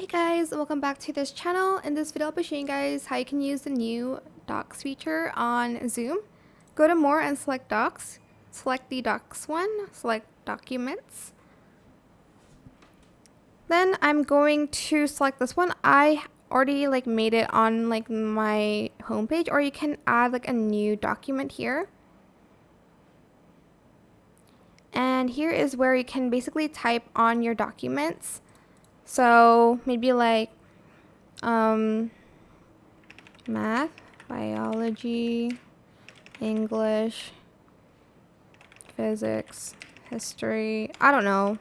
Hey guys, welcome back to this channel. In this video I'll be showing you guys how you can use the new Docs feature on Zoom. Go to more and select Docs. Select the Docs one, select Documents. Then I'm going to select this one. I already made it on my homepage, or you can add a new document here. And here is where you can basically type on your documents. So maybe math, biology, English, physics, history, I don't know.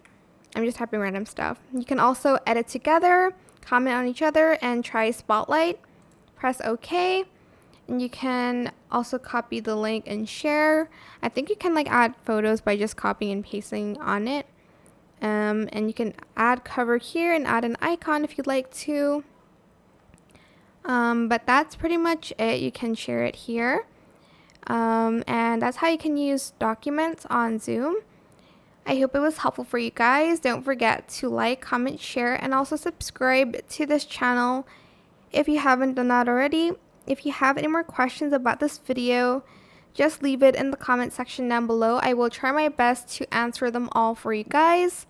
I'm just typing random stuff. You can also edit together, comment on each other, and try Spotlight. Press OK. And you can also copy the link and share. I think you can add photos by just copying and pasting on it. And you can add cover here and add an icon if you'd like to. But that's pretty much it. You can share it here. And that's how you can use documents on Zoom. I hope it was helpful for you guys. Don't forget to like, comment, share, and also subscribe to this channel if you haven't done that already. If you have any more questions about this video, just leave it in the comment section down below. I will try my best to answer them all for you guys.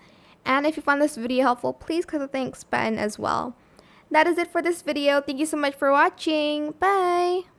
And if you found this video helpful, please click the thanks button as well. That is it for this video. Thank you so much for watching. Bye!